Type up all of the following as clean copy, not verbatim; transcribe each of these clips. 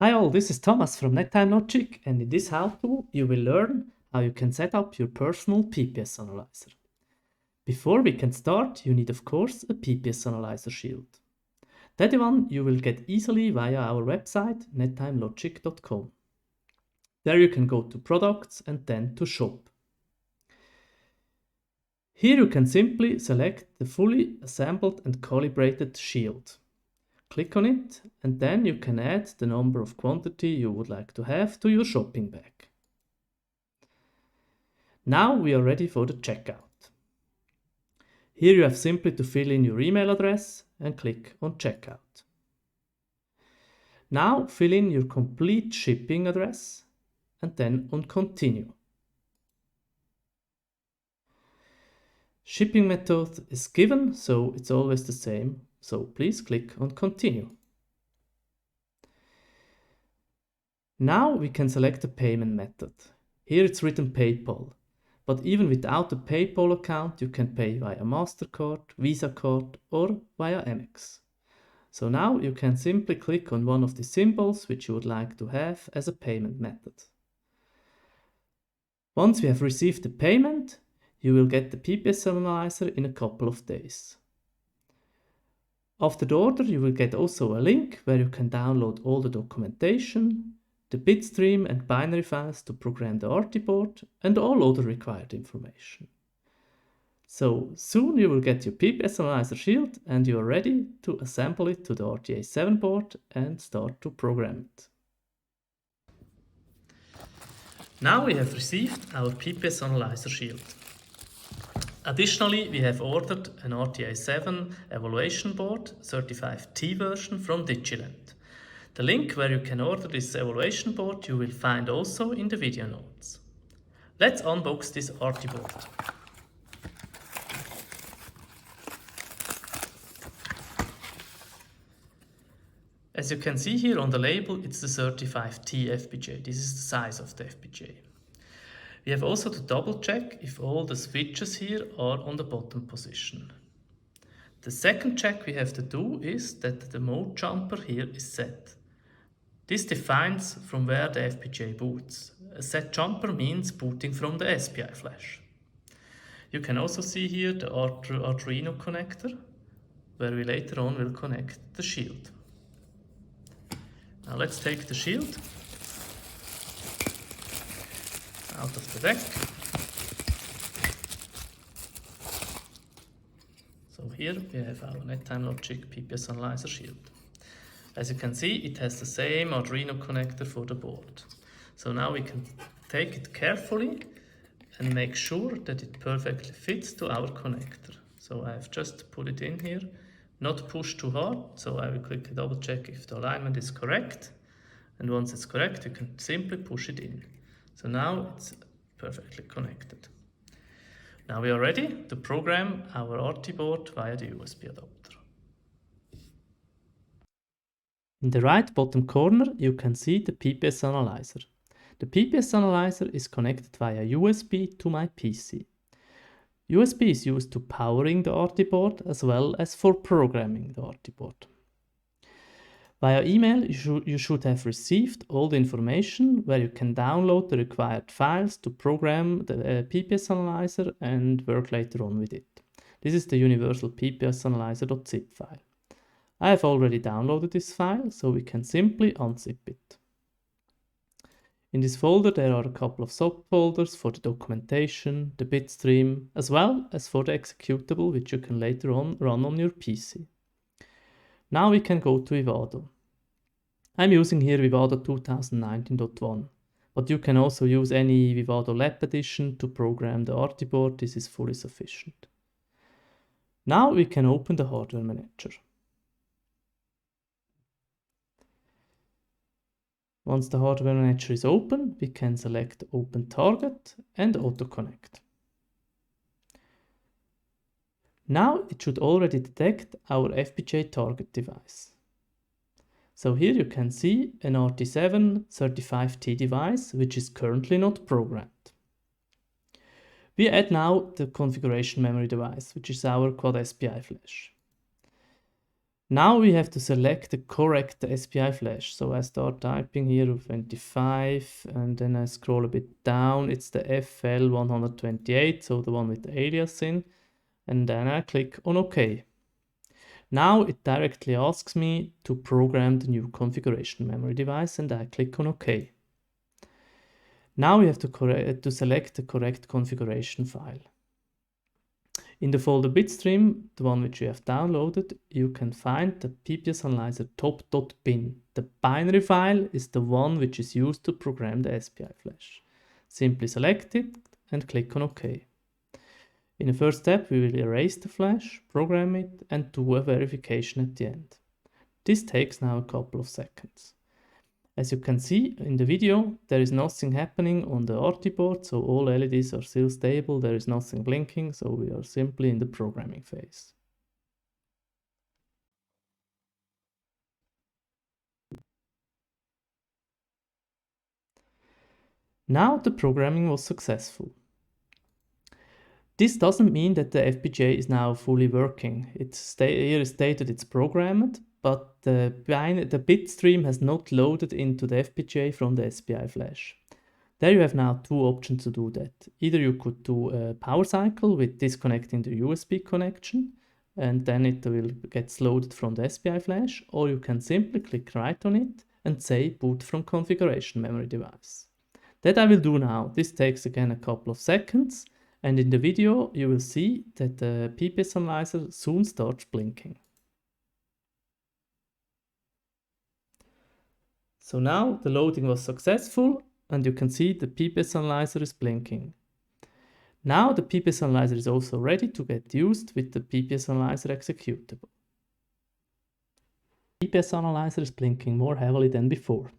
Hi all, this is Thomas from NetTimeLogic, and in this how-to you will learn how you can set up your personal PPS analyzer. Before we can start, you need of course a PPS Analyzer Shield. That one you will get easily via our website NetTimeLogic.com. There you can go to Products and then to Shop. Here you can simply select the fully assembled and calibrated shield. Click on it and then you can add the number of quantity you would like to have to your shopping bag. Now we are ready for the checkout. Here you have simply to fill in your email address and click on checkout. Now fill in your complete shipping address and then on continue. Shipping method is given, so it's always the same, so please click on continue. Now we can select the payment method. Here it's written PayPal, but even without a PayPal account you can pay via MasterCard, Visa card or via Amex. So now you can simply click on one of the symbols which you would like to have as a payment method. Once we have received the payment, you will get the PPS Analyzer in a couple of days. After the order you will get also a link where you can download all the documentation, the bitstream and binary files to program the Arty board and all other required information. So soon you will get your PPS Analyzer Shield and you are ready to assemble it to the Arty A7 board and start to program it. Now we have received our PPS Analyzer Shield. Additionally, we have ordered an Arty A7 evaluation board 35T version from Digilent. The link where you can order this evaluation board you will find also in the video notes. Let's unbox this Arty board. As you can see here on the label, it's the 35T FPGA. This is the size of the FPGA. We have also to double check if all the switches here are on the bottom position. The second check we have to do is that the mode jumper here is set. This defines from where the FPGA boots. A set jumper means booting from the SPI flash. You can also see here the Arduino connector, where we later on will connect the shield. Now let's take the shield out of the deck. So here we have our NetTimeLogic PPS Analyzer Shield. As you can see, it has the same Arduino connector for the board. So now we can take it carefully and make sure that it perfectly fits to our connector. So I have just put it in here, not push too hard, so I will quickly double check if the alignment is correct. And once it's correct, you can simply push it in. So now it's perfectly connected. Now we are ready to program our Arty board via the USB adapter. In the right bottom corner you can see the PPS Analyzer. The PPS Analyzer is connected via USB to my PC. USB is used to powering the Arty board as well as for programming the Arty board. Via email you should have received all the information where you can download the required files to program the PPS Analyzer and work later on with it. This is the Universal PPS Analyzer.zip file. I have already downloaded this file, so we can simply unzip it. In this folder there are a couple of subfolders for the documentation, the bitstream, as well as for the executable which you can later on run on your PC. Now we can go to Vivado. I'm using here Vivado 2019.1, but you can also use any Vivado Lab edition to program the Arty board. This is fully sufficient. Now we can open the hardware manager. Once the hardware manager is open, we can select Open Target and Auto Connect. Now it should already detect our FPGA target device. So here you can see an Arty A7-35T device which is currently not programmed. We add now the configuration memory device, which is our quad SPI flash. Now we have to select the correct SPI flash. So I start typing here 25 and then I scroll a bit down. It's the FL128, so the one with the alias in. And then I click on OK. Now it directly asks me to program the new configuration memory device and I click on OK. Now we have to select the correct configuration file. In the folder bitstream, the one which you have downloaded, you can find the PPS Analyzer top.bin. The binary file is the one which is used to program the SPI flash. Simply select it and click on OK. In the first step, we will erase the flash, program it, and do a verification at the end. This takes now a couple of seconds. As you can see in the video, there is nothing happening on the Arty board, so all LEDs are still stable, there is nothing blinking, so we are simply in the programming phase. Now the programming was successful. This doesn't mean that the FPGA is now fully working. Here is stated it's programmed, but the bitstream has not loaded into the FPGA from the SPI flash. There you have now two options to do that. Either you could do a power cycle with disconnecting the USB connection, and then it will get loaded from the SPI flash, or you can simply click right on it and say boot from configuration memory device. That I will do now. This takes again a couple of seconds, and in the video you will see that the PPS Analyzer soon starts blinking. So now the loading was successful, and you can see the PPS Analyzer is blinking. Now the PPS Analyzer is also ready to get used with the PPS Analyzer executable. PPS Analyzer is blinking more heavily than before.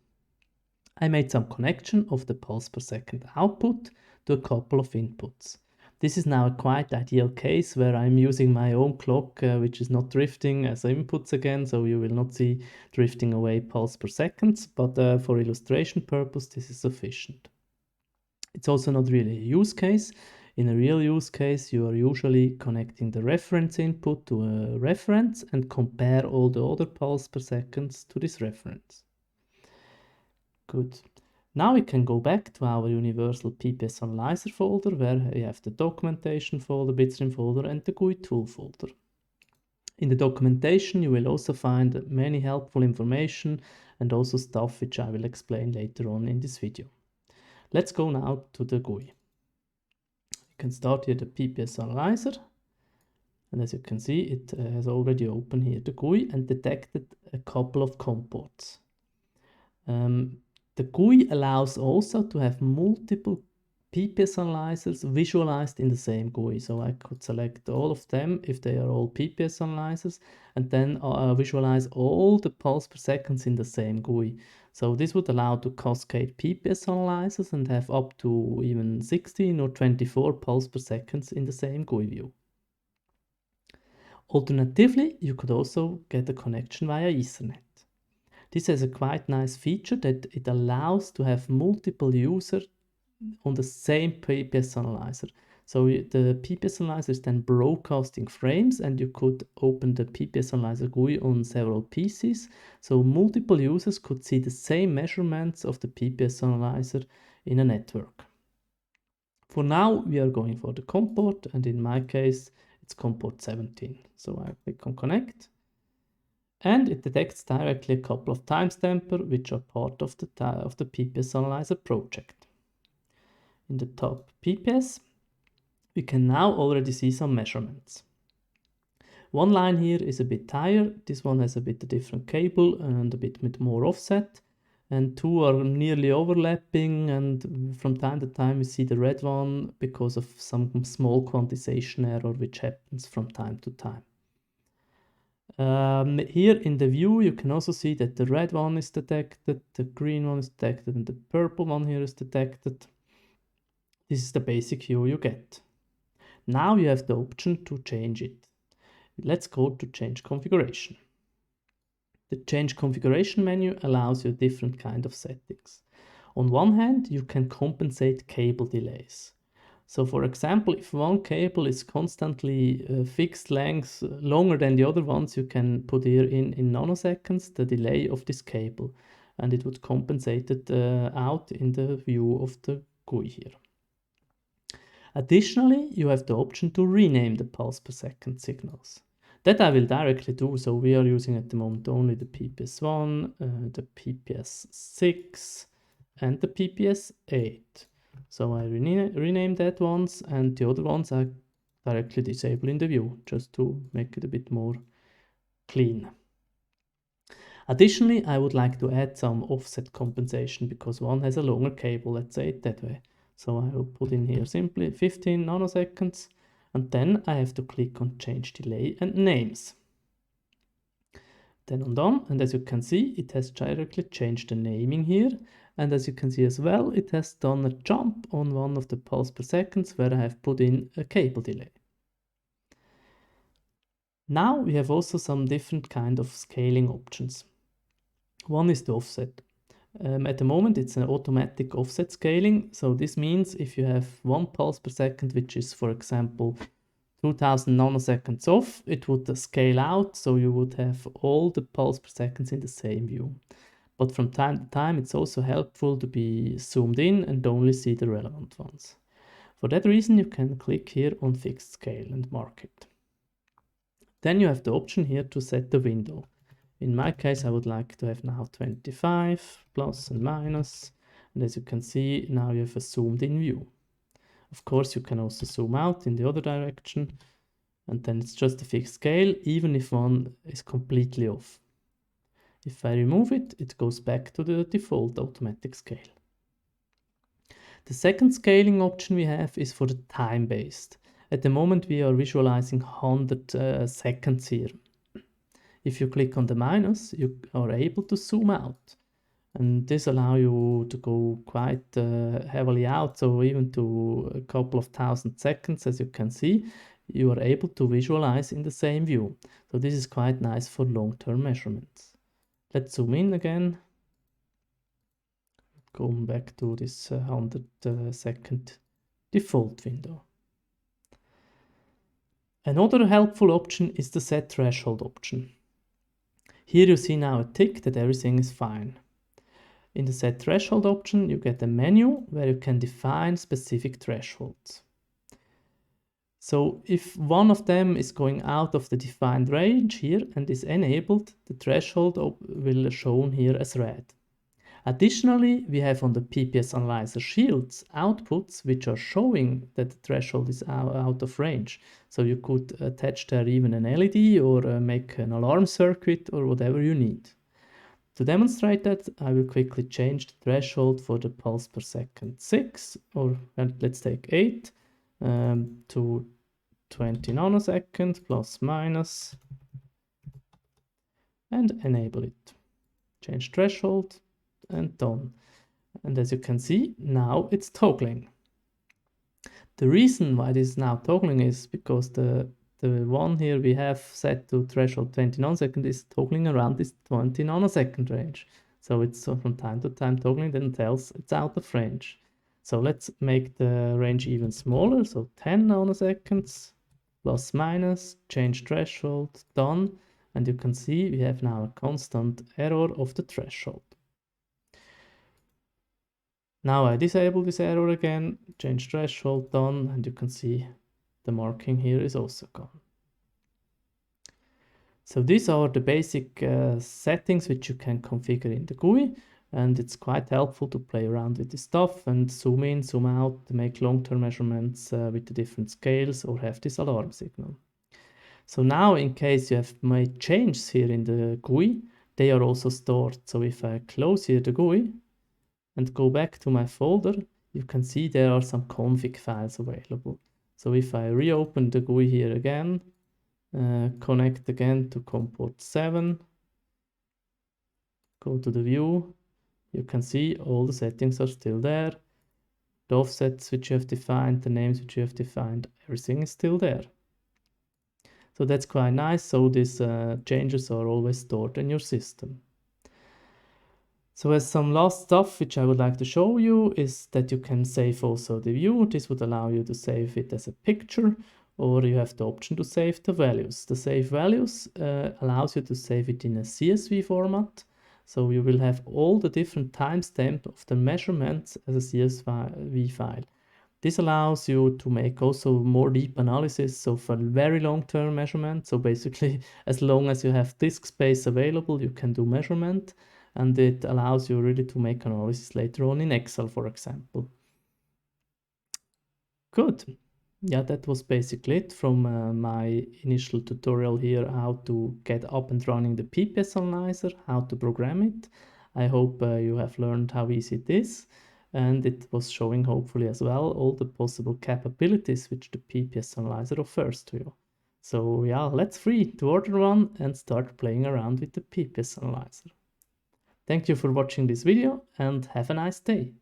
I made some connection of the pulse per second output to a couple of inputs. This is now a quite ideal case where I'm using my own clock, which is not drifting as inputs again, so you will not see drifting away pulse per seconds, but for illustration purpose, this is sufficient. It's also not really a use case. In a real use case, you are usually connecting the reference input to a reference and compare all the other pulse per seconds to this reference. Good. Now we can go back to our Universal PPS Analyzer folder where we have the documentation folder, bitstream folder and the GUI tool folder. In the documentation you will also find many helpful information and also stuff which I will explain later on in this video. Let's go now to the GUI. You can start here the PPS Analyzer, and as you can see it has already opened here the GUI and detected a couple of COM ports. The GUI allows also to have multiple PPS analyzers visualized in the same GUI. So I could select all of them if they are all PPS analyzers and then visualize all the pulse per seconds in the same GUI. So this would allow to cascade PPS analyzers and have up to even 16 or 24 pulse per seconds in the same GUI view. Alternatively, you could also get a connection via Ethernet. This has a quite nice feature that it allows to have multiple users on the same PPS analyzer. So the PPS analyzer is then broadcasting frames and you could open the PPS analyzer GUI on several PCs. So multiple users could see the same measurements of the PPS analyzer in a network. For now, we are going for the COM port, and in my case, it's COM port 17. So I click on connect. And it detects directly a couple of timestamper which are part of the PPS Analyzer project. In the top PPS, we can now already see some measurements. One line here is a bit higher, this one has a bit different cable and a bit more offset, and two are nearly overlapping, and from time to time we see the red one because of some small quantization error which happens from time to time. Here in the view you can also see that the red one is detected, the green one is detected, and the purple one here is detected. This is the basic view you get. Now you have the option to change it. Let's go to change configuration. The change configuration menu allows you different kind of settings. On one hand, you can compensate cable delays. So for example, if one cable is constantly fixed length longer than the other ones, you can put here in nanoseconds the delay of this cable, and it would compensate it out in the view of the GUI here. Additionally, you have the option to rename the pulse per second signals. That I will directly do, so we are using at the moment only the PPS1, the PPS6 and the PPS8. So I rename that ones, and the other ones I directly disable in the view, just to make it a bit more clean. Additionally, I would like to add some offset compensation because one has a longer cable, let's say it that way. So I will put in here simply 15 nanoseconds, and then I have to click on change delay and names. Then on done, and as you can see, it has directly changed the naming here. And as you can see as well, it has done a jump on one of the pulse per seconds where I have put in a cable delay. Now we have also some different kind of scaling options. One is the offset. At the moment it's an automatic offset scaling, so this means if you have one pulse per second, which is for example 2000 nanoseconds off, it would scale out, so you would have all the pulse per seconds in the same view. But from time to time it's also helpful to be zoomed in and only see the relevant ones. For that reason you can click here on fixed scale and mark it. Then you have the option here to set the window. In my case I would like to have now 25 plus and minus, and as you can see now you have a zoomed in view. Of course you can also zoom out in the other direction, and then it's just a fixed scale even if one is completely off. If I remove it, it goes back to the default automatic scale. The second scaling option we have is for the time-based. At the moment we are visualizing 100 seconds here. If you click on the minus, you are able to zoom out. And this allows you to go quite heavily out, so even to a couple of thousand seconds, as you can see, you are able to visualize in the same view. So this is quite nice for long-term measurements. Let's zoom in again. Going back to this 100 second default window. Another helpful option is the set threshold option. Here you see now a tick that everything is fine. In the set threshold option you get a menu where you can define specific thresholds. So if one of them is going out of the defined range here and is enabled, the threshold will be shown here as red. Additionally, we have on the PPS Analyzer Shields outputs which are showing that the threshold is out of range. So you could attach there even an LED or make an alarm circuit or whatever you need. To demonstrate that, I will quickly change the threshold for the pulse per second 6, or let's take 8, to 20 nanoseconds plus minus, and enable it. Change threshold, and done. And as you can see, now it's toggling. The reason why this is now toggling is because the one here we have set to threshold 20 nanoseconds is toggling around this 20 nanosecond range. So it's from time to time toggling, then tells it's out of range. So let's make the range even smaller, so 10 nanoseconds plus minus, change threshold, done, and you can see we have now a constant error of the threshold. Now I disable this error again, change threshold, done, and you can see the marking here is also gone. So these are the basic settings which you can configure in the GUI, and it's quite helpful to play around with this stuff and zoom in, zoom out, to make long-term measurements with the different scales or have this alarm signal. So now in case you have made changes here in the GUI, they are also stored. So if I close here the GUI and go back to my folder, you can see there are some config files available. So if I reopen the GUI here again, connect again to COM port 7, go to the view, you can see all the settings are still there. The offsets which you have defined, the names which you have defined, everything is still there. So that's quite nice, so these changes are always stored in your system. So as some last stuff which I would like to show you is that you can save also the view. This would allow you to save it as a picture, or you have the option to save the values. The save values allows you to save it in a CSV format. So you will have all the different timestamp of the measurements as a CSV file. This allows you to make also more deep analysis of a very long-term measurement. So basically, as long as you have disk space available, you can do measurement, and it allows you really to make analysis later on in Excel, for example. Good. Yeah, that was basically it from my initial tutorial here, how to get up and running the PPS Analyzer, how to program it. I hope you have learned how easy it is, and it was showing hopefully as well all the possible capabilities which the PPS Analyzer offers to you. So yeah, let's free to order one and start playing around with the PPS Analyzer. Thank you for watching this video and have a nice day.